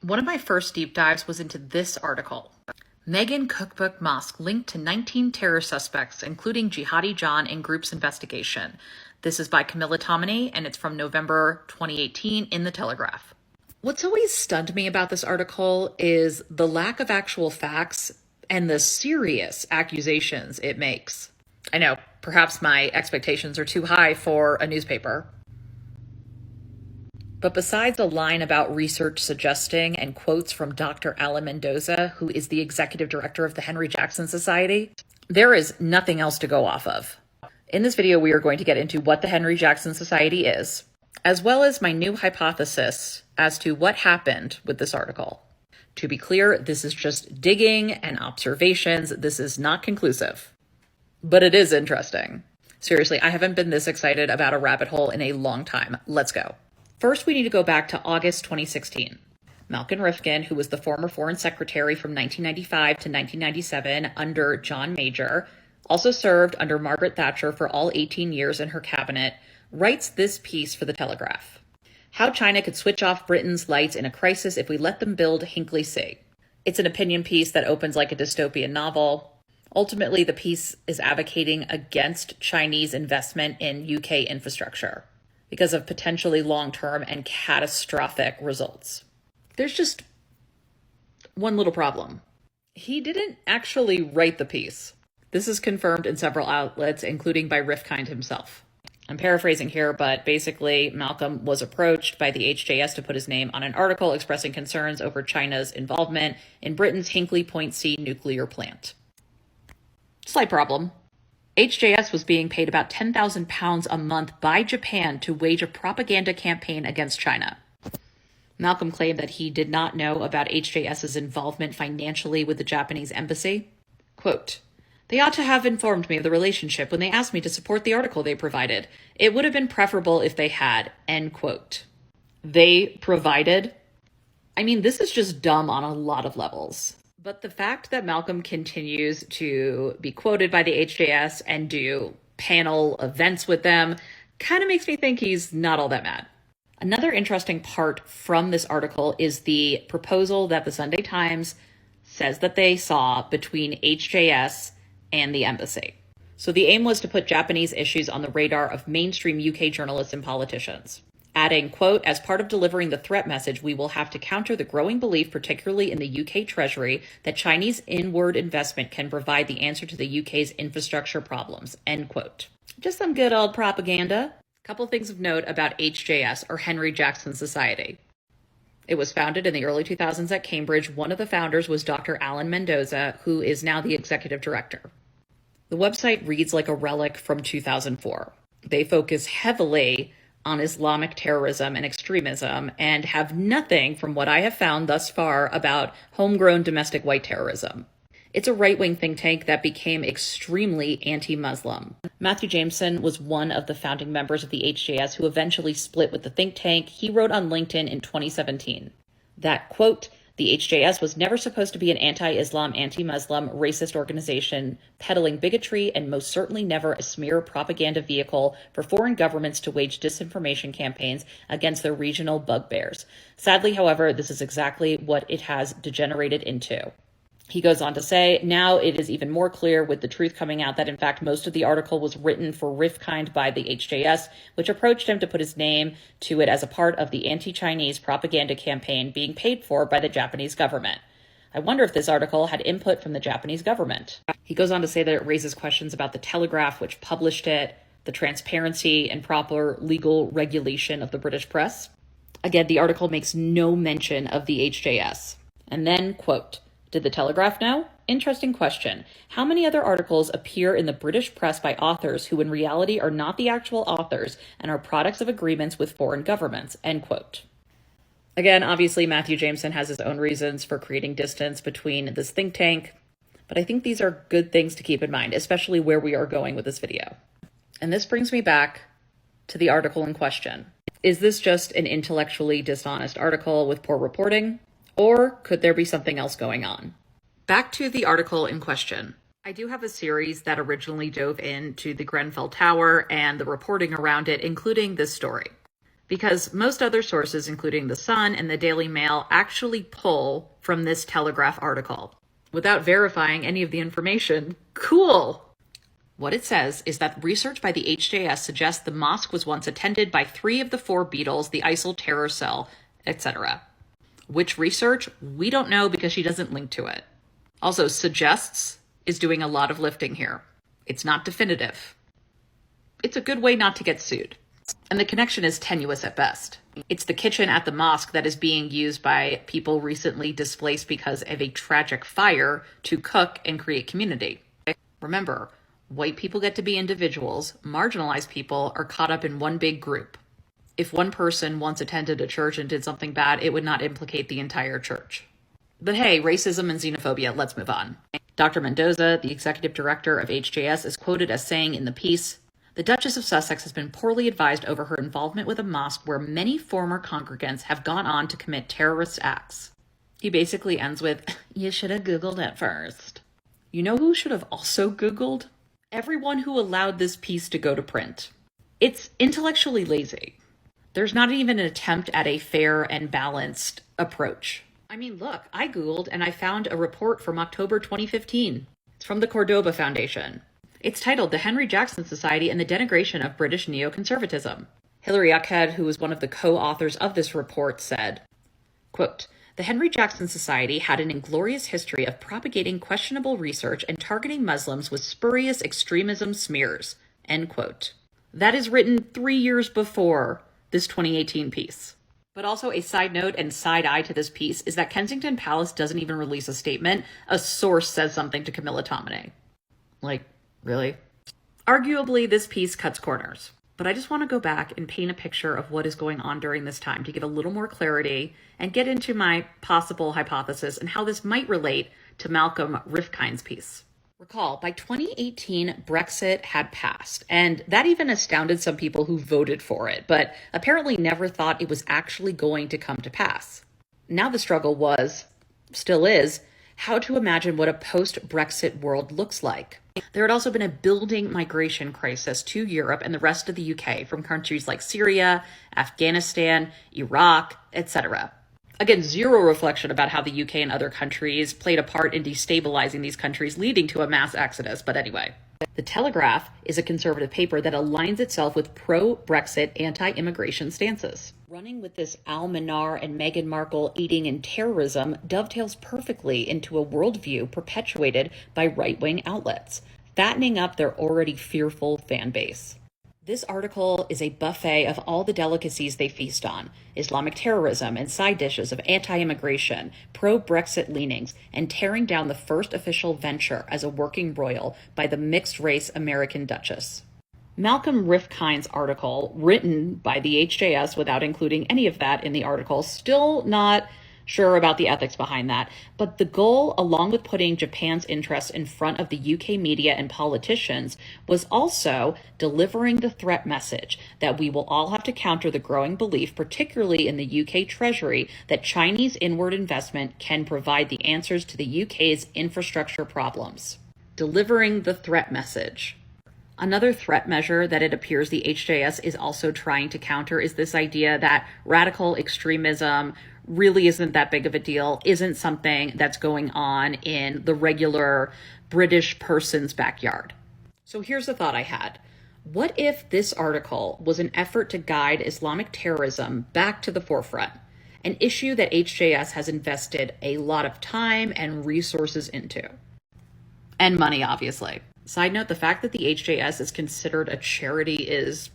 One of my first deep dives was into this article. Megan Cookbook Mosque linked to 19 terror suspects, including Jihadi John in group's investigation. This is by Camilla Tominey, and it's from November 2018 in The Telegraph. What's always stunned me about this article is the lack of actual facts and the serious accusations it makes. I know, perhaps my expectations are too high for a newspaper. But besides a line about research suggesting and quotes from Dr. Alan Mendoza, who is the executive director of the Henry Jackson Society, there is nothing else to go off of. In this video, we are going to get into what the Henry Jackson Society is, as well as my new hypothesis as to what happened with this article. To be clear, this is just digging and observations. This is not conclusive, but it is interesting. Seriously, I haven't been this excited about a rabbit hole in a long time. Let's go. First, we need to go back to August 2016. Malcolm Rifkind, who was the former foreign secretary from 1995 to 1997 under John Major, also served under Margaret Thatcher for all 18 years in her cabinet, writes this piece for The Telegraph. How China could switch off Britain's lights in a crisis if we let them build Hinkley C. It's an opinion piece that opens like a dystopian novel. Ultimately, the piece is advocating against Chinese investment in UK infrastructure because of potentially long-term and catastrophic results. There's just one little problem. He didn't actually write the piece. This is confirmed in several outlets, including by Rifkind himself. I'm paraphrasing here, but basically Malcolm was approached by the HJS to put his name on an article expressing concerns over China's involvement in Britain's Hinkley Point C nuclear plant. Slight problem. HJS was being paid about £10,000 a month by Japan to wage a propaganda campaign against China. Malcolm claimed that he did not know about HJS's involvement financially with the Japanese embassy. Quote, "They ought to have informed me of the relationship when they asked me to support the article they provided. It would have been preferable if they had." End quote. They provided? I mean, this is just dumb on a lot of levels. But the fact that Malcolm continues to be quoted by the HJS and do panel events with them kind of makes me think he's not all that mad. Another interesting part from this article is the proposal that the Sunday Times says that they saw between HJS and the embassy. So the aim was to put Japanese issues on the radar of mainstream UK journalists and politicians. Adding, quote, "As part of delivering the threat message, we will have to counter the growing belief, particularly in the UK Treasury, that Chinese inward investment can provide the answer to the UK's infrastructure problems," end quote. Just some good old propaganda. A couple things of note about HJS, or Henry Jackson Society. It was founded in the early 2000s at Cambridge. One of the founders was Dr. Alan Mendoza, who is now the executive director. The website reads like a relic from 2004. They focus heavily on Islamic terrorism and extremism and have nothing, from what I have found thus far, about homegrown domestic white terrorism. It's a right-wing think tank that became extremely anti-Muslim. Matthew Jameson was one of the founding members of the HJS who eventually split with the think tank. He wrote on LinkedIn in 2017 that, quote, "The HJS was never supposed to be an anti-Islam, anti-Muslim, racist organization peddling bigotry, and most certainly never a smear propaganda vehicle for foreign governments to wage disinformation campaigns against their regional bugbears. Sadly, however, this is exactly what it has degenerated into." He goes on to say, "Now it is even more clear with the truth coming out that in fact most of the article was written for Rifkind by the HJS, which approached him to put his name to it as a part of the anti-Chinese propaganda campaign being paid for by the Japanese government. I wonder if this article had input from the Japanese government." He goes on to say that it raises questions about the Telegraph, which published it, the transparency and proper legal regulation of the British press. Again, the article makes no mention of the HJS. And then, quote, "Did the Telegraph know? Interesting question. How many other articles appear in the British press by authors who in reality are not the actual authors and are products of agreements with foreign governments?" End quote. Again, obviously, Matthew Jameson has his own reasons for creating distance between this think tank, but I think these are good things to keep in mind, especially where we are going with this video. And this brings me back to the article in question. Is this just an intellectually dishonest article with poor reporting? Or could there be something else going on? Back to the article in question. I do have a series that originally dove into the Grenfell Tower and the reporting around it, including this story. because most other sources, including The Sun and the Daily Mail, actually pull from this Telegraph article without verifying any of the information. Cool. What it says is that research by the HJS suggests the mosque was once attended by 3 of the 4 Beatles, the ISIL terror cell, etc. Which research? We don't know because she doesn't link to it. Also, suggests is doing a lot of lifting here. It's not definitive. It's a good way not to get sued. And the connection is tenuous at best. It's the kitchen at the mosque that is being used by people recently displaced because of a tragic fire to cook and create community. Remember, white people get to be individuals. Marginalized people are caught up in one big group. If one person once attended a church and did something bad, it would not implicate the entire church. But hey, racism and xenophobia, let's move on. Dr. Mendoza, the executive director of HJS, is quoted as saying in the piece, "The Duchess of Sussex has been poorly advised over her involvement with a mosque where many former congregants have gone on to commit terrorist acts." He basically ends with, "You should have Googled it first." You know who should have also Googled? Everyone who allowed this piece to go to print. It's intellectually lazy. There's not even an attempt at a fair and balanced approach. I mean, look, I Googled and I found a report from October 2015. It's from the Cordoba Foundation. It's titled The Henry Jackson Society and the Denigration of British Neoconservatism. Hilary Uckhead, who was one of the co-authors of this report, said, quote, "The Henry Jackson Society had an inglorious history of propagating questionable research and targeting Muslims with spurious extremism smears," end quote. That is written 3 years before this 2018 piece. But also a side note and side eye to this piece is that Kensington Palace doesn't even release a statement. A source says something to Camilla Tominay. Like, really? Arguably, this piece cuts corners. But I just want to go back and paint a picture of what is going on during this time to give a little more clarity and get into my possible hypothesis and how this might relate to Malcolm Rifkind's piece. Recall, by 2018, Brexit had passed, and that even astounded some people who voted for it, but apparently never thought it was actually going to come to pass. Now the struggle was, still is, how to imagine what a post-Brexit world looks like. There had also been a building migration crisis to Europe and the rest of the UK from countries like Syria, Afghanistan, Iraq, etc. Again, zero reflection about how the UK and other countries played a part in destabilizing these countries, leading to a mass exodus. But anyway, The Telegraph is a conservative paper that aligns itself with pro-Brexit, anti-immigration stances. Running with this Al-Manar and Meghan Markle aiding in terrorism dovetails perfectly into a worldview perpetuated by right-wing outlets, fattening up their already fearful fan base. This article is a buffet of all the delicacies they feast on: Islamic terrorism and side dishes of anti-immigration, pro-Brexit leanings, and tearing down the first official venture as a working royal by the mixed-race American Duchess. Malcolm Rifkind's article, written by the HJS without including any of that in the article, still not sure about the ethics behind that, but the goal, along with putting Japan's interests in front of the UK media and politicians, was also delivering the threat message that we will all have to counter the growing belief, particularly in the UK Treasury, that Chinese inward investment can provide the answers to the UK's infrastructure problems. Delivering the threat message. Another threat measure that it appears the HJS is also trying to counter is this idea that radical extremism really isn't that big of a deal, isn't something that's going on in the regular British person's backyard. So here's a thought I had. What if this article was an effort to guide Islamic terrorism back to the forefront, an issue that HJS has invested a lot of time and resources into? And money, obviously. Side note, the fact that the HJS is considered a charity is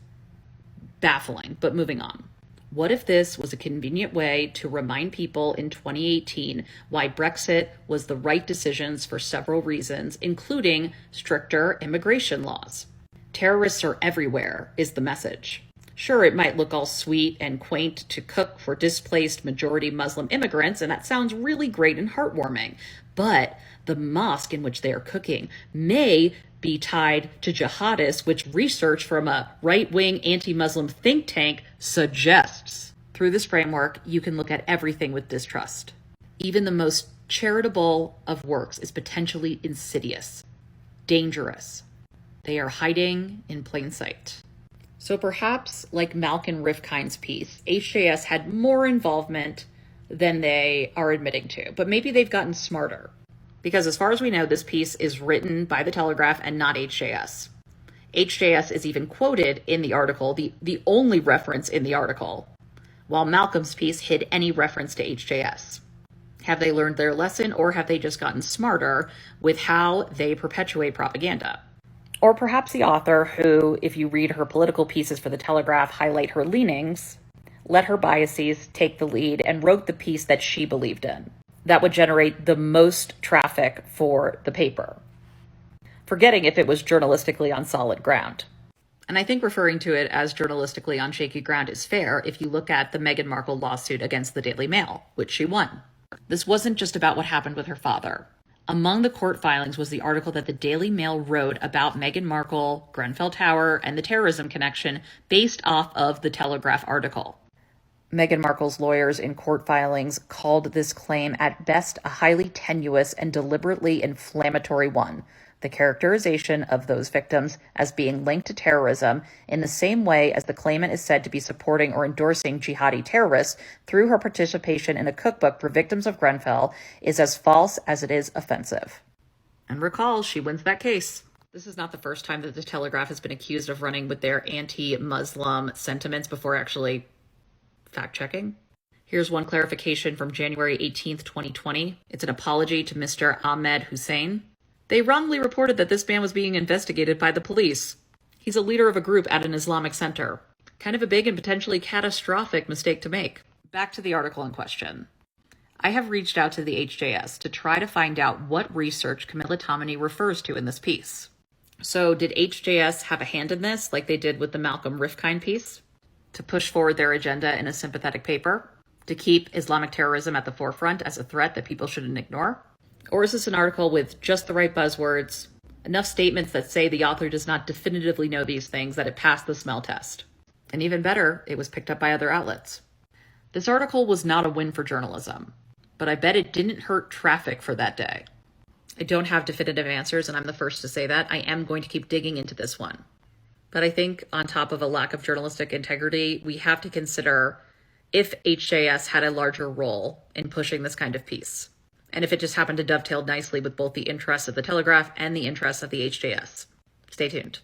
baffling, but moving on. What if this was a convenient way to remind people in 2018 why Brexit was the right decisions for several reasons, including stricter immigration laws? Terrorists are everywhere, is the message. Sure, it might look all sweet and quaint to cook for displaced majority Muslim immigrants, and that sounds really great and heartwarming, but the mosque in which they are cooking may be tied to jihadists, which research from a right-wing anti-Muslim think tank suggests. Through this framework, you can look at everything with distrust. Even the most charitable of works is potentially insidious, dangerous. They are hiding in plain sight. So perhaps, like Malcolm Rifkind's piece, HJS had more involvement than they are admitting to, but maybe they've gotten smarter. Because as far as we know, this piece is written by the Telegraph and not HJS. HJS is even quoted in the article, the only reference in the article, while Malcolm's piece hid any reference to HJS. Have they learned their lesson, or have they just gotten smarter with how they perpetuate propaganda? Or perhaps the author, who, if you read her political pieces for the Telegraph, highlight her leanings, let her biases take the lead and wrote the piece that she believed in. That would generate the most traffic for the paper, forgetting if it was journalistically on solid ground. And I think referring to it as journalistically on shaky ground is fair if you look at the Meghan Markle lawsuit against the Daily Mail, which she won. This wasn't just about what happened with her father. Among the court filings was the article that the Daily Mail wrote about Meghan Markle, Grenfell Tower, and the terrorism connection based off of the Telegraph article. Meghan Markle's lawyers in court filings called this claim at best a highly tenuous and deliberately inflammatory one. The characterization of those victims as being linked to terrorism in the same way as the claimant is said to be supporting or endorsing jihadi terrorists through her participation in a cookbook for victims of Grenfell is as false as it is offensive. And recall, she wins that case. This is not the first time that the Telegraph has been accused of running with their anti-Muslim sentiments before actually fact-checking. Here's one clarification from January 18th, 2020. It's an apology to Mr. Ahmed Hussein. They wrongly reported that this man was being investigated by the police. He's a leader of a group at an Islamic center. Kind of a big and potentially catastrophic mistake to make. Back to the article in question. I have reached out to the HJS to try to find out what research Camilla Tominey refers to in this piece. So did HJS have a hand in this, like they did with the Malcolm Rifkind piece? To push forward their agenda in a sympathetic paper? To keep Islamic terrorism at the forefront as a threat that people shouldn't ignore? Or is this an article with just the right buzzwords, enough statements that say the author does not definitively know these things that it passed the smell test? And even better, it was picked up by other outlets. This article was not a win for journalism, but I bet it didn't hurt traffic for that day. I don't have definitive answers, and I'm the first to say that. I am going to keep digging into this one. But I think on top of a lack of journalistic integrity, we have to consider if HJS had a larger role in pushing this kind of piece. And if it just happened to dovetail nicely with both the interests of the Telegraph and the interests of the HJS. Stay tuned.